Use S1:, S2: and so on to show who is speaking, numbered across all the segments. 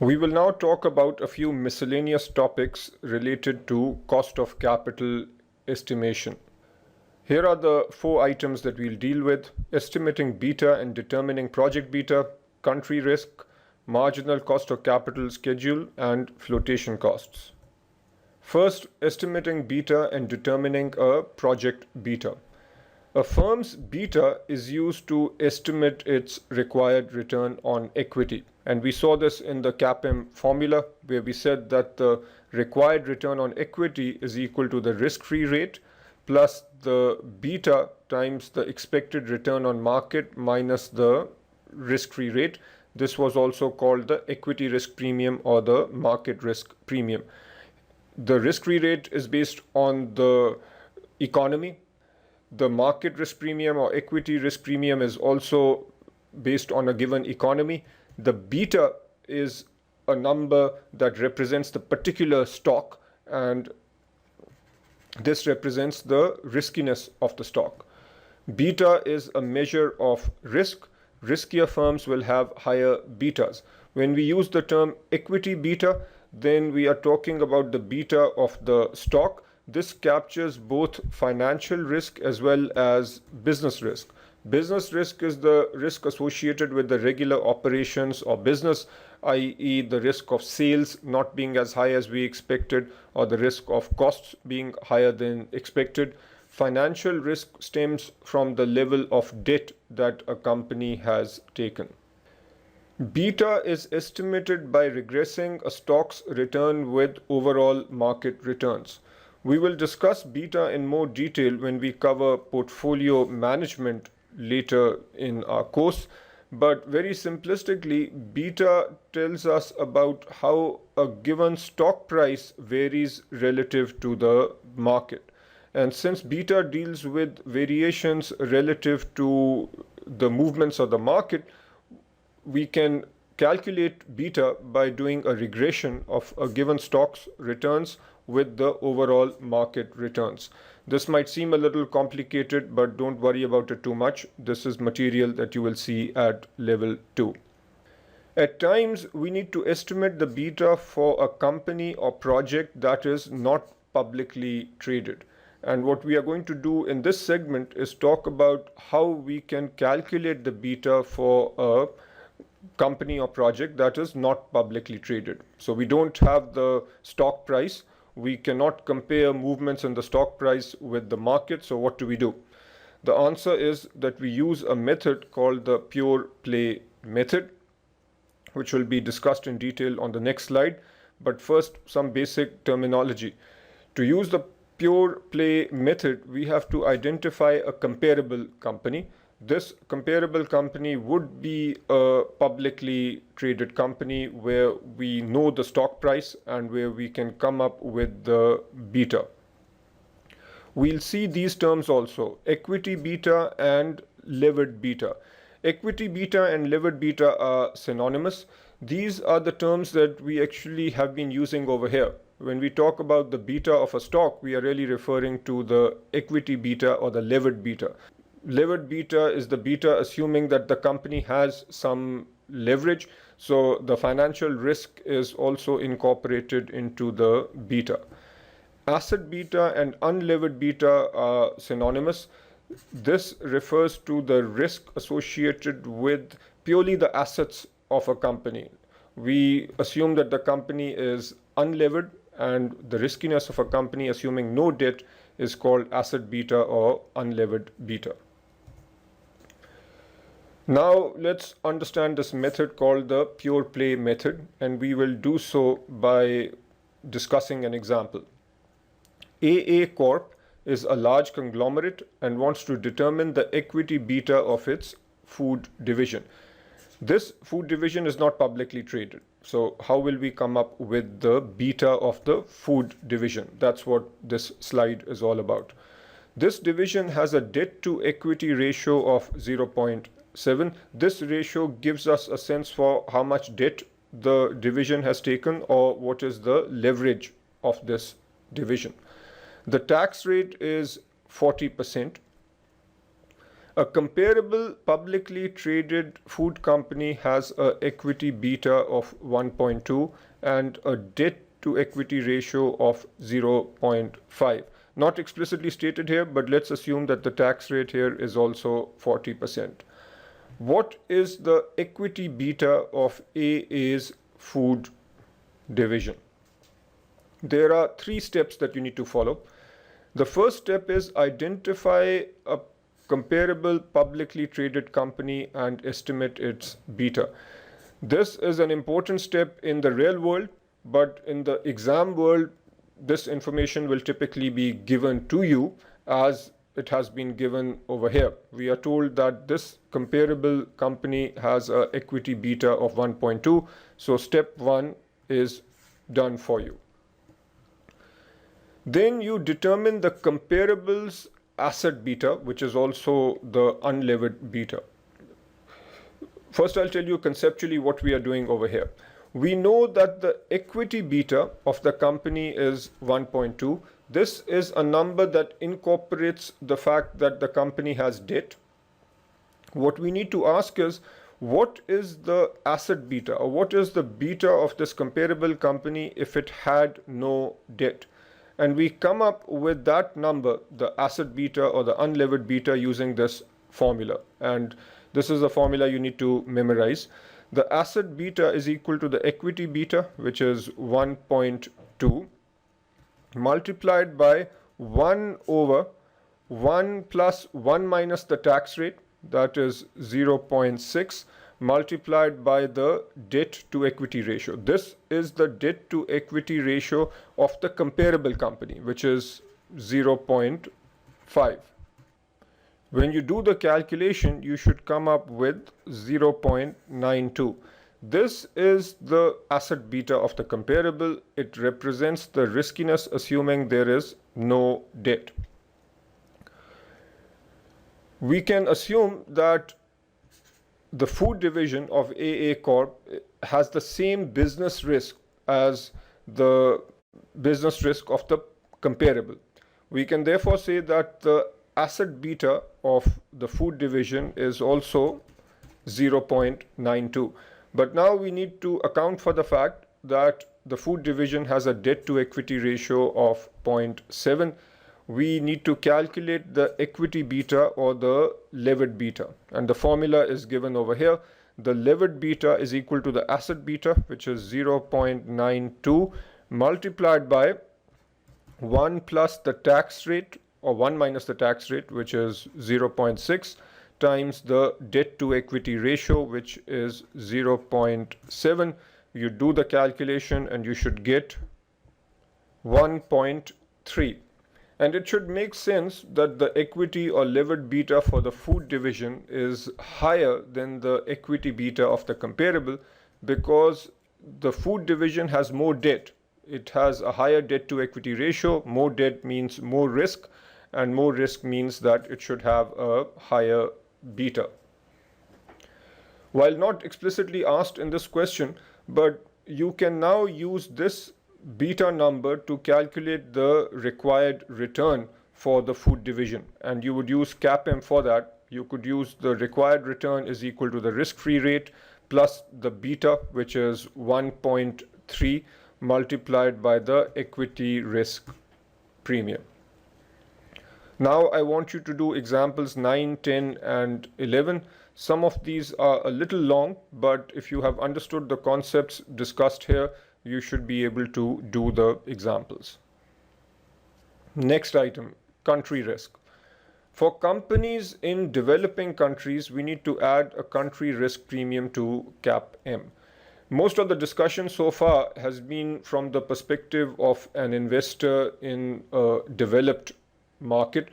S1: We will now talk about a few miscellaneous topics related to cost of capital estimation. Here are the 4 items that we'll deal with: estimating beta and determining project beta, country risk, marginal cost of capital schedule, and flotation costs. First, estimating beta and determining a project beta. A firm's beta is used to estimate its required return on equity. And we saw this in the CAPM formula, where we said that the required return on equity is equal to the risk-free rate plus the beta times the expected return on market minus the risk-free rate. This was also called the equity risk premium or the market risk premium. The risk-free rate is based on the economy. The market risk premium or equity risk premium is also based on a given economy. The beta is a number that represents the particular stock, and this represents the riskiness of the stock. Beta is a measure of risk. Riskier firms will have higher betas. When we use the term equity beta, then we are talking about the beta of the stock. This captures both financial risk as well as business risk. Business risk is the risk associated with the regular operations of business, i.e. the risk of sales not being as high as we expected, or the risk of costs being higher than expected. Financial risk stems from the level of debt that a company has taken. Beta is estimated by regressing a stock's return with overall market returns. We will discuss beta in more detail when we cover portfolio management later in our course, but very simplistically, beta tells us about how a given stock price varies relative to the market. And since beta deals with variations relative to the movements of the market, we can calculate beta by doing a regression of a given stock's returns with the overall market returns. This might seem a little complicated, but don't worry about it too much. This is material that you will see at level 2. At times, we need to estimate the beta for a company or project that is not publicly traded. And what we are going to do in this segment is talk about how we can calculate the beta for a company or project that is not publicly traded. So we don't have the stock price. We cannot compare movements in the stock price with the market. So what do? The answer is that we use a method called the pure play method, which will be discussed in detail on the next slide. But first, some basic terminology. To use the pure play method, we have to identify a comparable company. This comparable company would be a publicly traded company where we know the stock price and where we can come up with the beta. We'll see these terms also: equity beta and levered beta. Equity beta and levered beta are synonymous. These are the terms that we actually have been using over here. When we talk about the beta of a stock, we are really referring to the equity beta or the levered beta. Levered beta is the beta assuming that the company has some leverage, so the financial risk is also incorporated into the beta. Asset beta and unlevered beta are synonymous. This refers to the risk associated with purely the assets of a company. We assume that the company is unlevered, and the riskiness of a company assuming no debt is called asset beta or unlevered beta. Now let's understand this method called the pure play method, and we will do so by discussing an example. AA Corp is a large conglomerate and wants to determine the equity beta of its food division. This food division is not publicly traded. So how will we come up with the beta of the food division? That's what this slide is all about. This division has a debt to equity ratio of 0.7. This ratio gives us a sense for how much debt the division has taken or what is the leverage of this division. The tax rate is 40%. A comparable publicly traded food company has a equity beta of 1.2 and a debt to equity ratio of 0.5. Not explicitly stated here, but let's assume that the tax rate here is also 40%. What is the equity beta of AA's food division? There are 3 steps that you need to follow. The first step is identify a comparable publicly traded company and estimate its beta. This is an important step in the real world, but in the exam world, this information will typically be given to you as it has been given over here. We are told that this comparable company has an equity beta of 1.2, so step 1 is done for you. Then you determine the comparable's asset beta, which is also the unlevered beta. First, I'll tell you conceptually what we are doing over here. We know that the equity beta of the company is 1.2. This is a number that incorporates the fact that the company has debt. What we need to ask is, what is the asset beta, or what is the beta of this comparable company if it had no debt? And we come up with that number, the asset beta or the unlevered beta, using this formula. And this is the formula you need to memorize. The asset beta is equal to the equity beta, which is 1.2, multiplied by 1 over 1 plus 1 minus the tax rate, that is 0.6, multiplied by the debt to equity ratio. This is the debt to equity ratio of the comparable company, which is 0.5. When you do the calculation, you should come up with 0.92. This is the asset beta of the comparable. It represents the riskiness assuming there is no debt. We can assume that the food division of AA Corp has the same business risk as the business risk of the comparable. We can therefore say that the asset beta of the food division is also 0.92. But now we need to account for the fact that the food division has a debt to equity ratio of 0.7. We need to calculate the equity beta or the levered beta, and the formula is given over here. The levered beta is equal to the asset beta, which is 0.92, multiplied by 1 plus the tax rate, or 1 minus the tax rate, which is 0.6, times the debt to equity ratio, which is 0.7. You do the calculation and you should get 1.3. And it should make sense that the equity or levered beta for the food division is higher than the equity beta of the comparable, because the food division has more debt. It has a higher debt to equity ratio. More debt means more risk, and more risk means that it should have a higher beta. While not explicitly asked in this question, but you can now use this beta number to calculate the required return for the food division, and you would use CAPM for that. You could use the required return is equal to the risk-free rate plus the beta, which is 1.3, multiplied by the equity risk premium. Now I want you to do examples 9, 10 and 11. Some of these are a little long, but if you have understood the concepts discussed here, you should be able to do the examples. Next item, country risk. For companies in developing countries, we need to add a country risk premium to CAPM. Most of the discussion so far has been from the perspective of an investor in a developed market.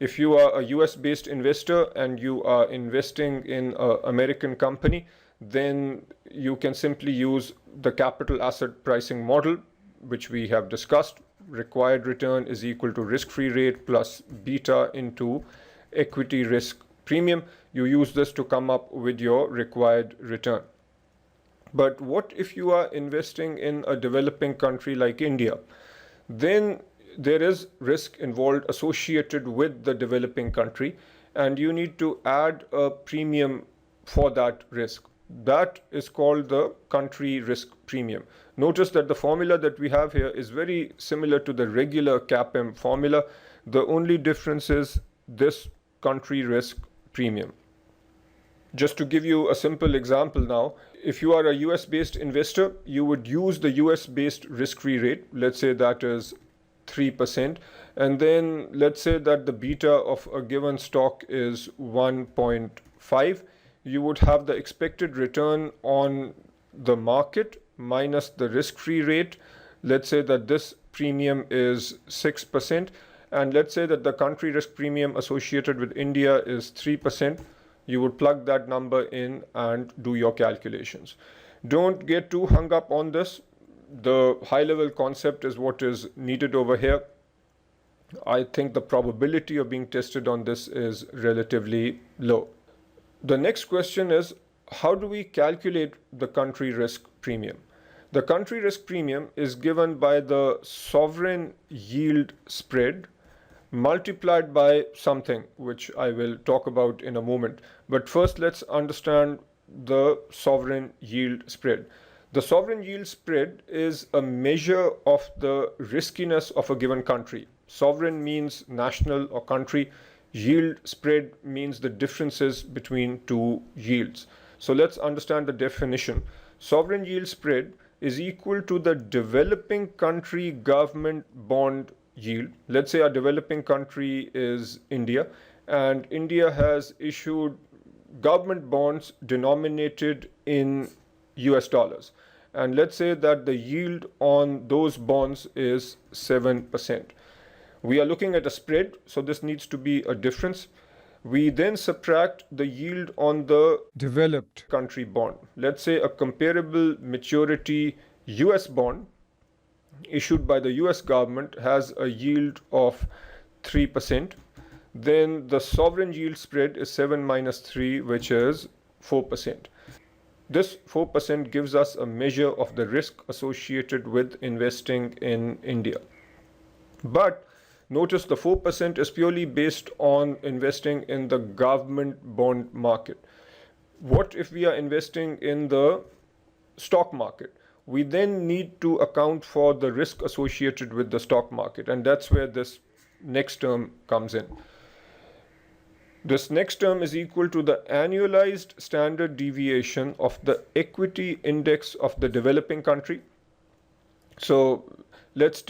S1: If you are a US based investor and you are investing in an American company, then you can simply use the capital asset pricing model, which we have discussed. Required return is equal to risk-free rate plus beta into equity risk premium. You use this to come up with your required return. But what if you are investing in a developing country like India? Then there is risk involved associated with the developing country, and you need to add a premium for that risk. That is called the country risk premium. Notice that the formula that we have here is very similar to the regular CAPM formula. The only difference is this country risk premium. Just to give you a simple example now, if you are a US based investor, you would use the US based risk-free rate. Let's say that is 3%. And then let's say that the beta of a given stock is 1.5. You would have the expected return on the market minus the risk-free rate. Let's say that this premium is 6%. And let's say that the country risk premium associated with India is 3%. You would plug that number in and do your calculations. Don't get too hung up on this. The high-level concept is what is needed over here. I think the probability of being tested on this is relatively low. The next question is, how do we calculate the country risk premium? The country risk premium is given by the sovereign yield spread multiplied by something, which I will talk about in a moment. But first, let's understand the sovereign yield spread. The sovereign yield spread is a measure of the riskiness of a given country. Sovereign means national or country. Yield spread means the differences between two yields. So let's understand the definition. Sovereign yield spread is equal to the developing country government bond yield. Let's say a developing country is India, and India has issued government bonds denominated in US dollars. And let's say that the yield on those bonds is 7%. We are looking at a spread, so this needs to be a difference. We then subtract the yield on the developed country bond. Let's say a comparable maturity US bond issued by the US government has a yield of 3%. Then the sovereign yield spread is 7 minus 3, which is 4%. This 4% gives us a measure of the risk associated with investing in India. But notice the 4% is purely based on investing in the government bond market. What if we are investing in the stock market? We then need to account for the risk associated with the stock market, and that's where this next term comes in. This next term is equal to the annualized standard deviation of the equity index of the developing country. So let's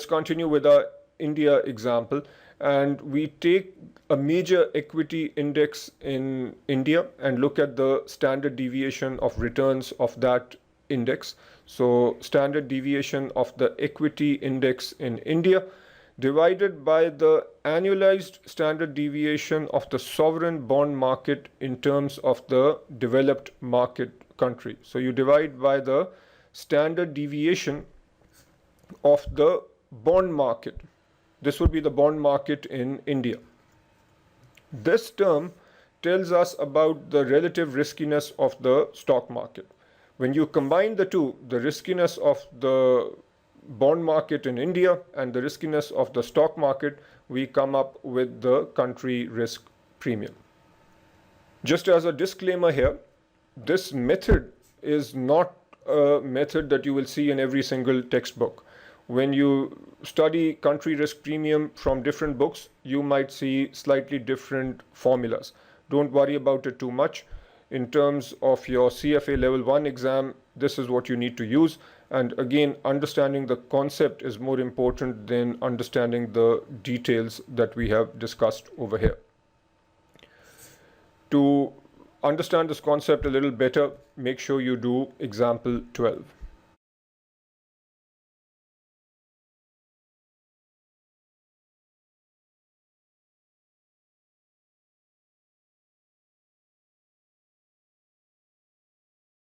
S1: continue with our India example, and we take a major equity index in India and look at the standard deviation of returns of that index. So standard deviation of the equity index in India divided by the annualized standard deviation of the sovereign bond market in terms of the developed market country. So you divide by the standard deviation of the bond market. This would be the bond market in India. This term tells us about the relative riskiness of the stock market. When you combine the two, the riskiness of the bond market in India and the riskiness of the stock market, we come up with the country risk premium. Just as a disclaimer here, this method is not a method that you will see in every single textbook. When you study country risk premium from different books, you might see slightly different formulas. Don't worry about it too much. In terms of your CFA level 1 exam, this is what you need to use. And again, understanding the concept is more important than understanding the details that we have discussed over here. To understand this concept a little better, make sure you do example 12.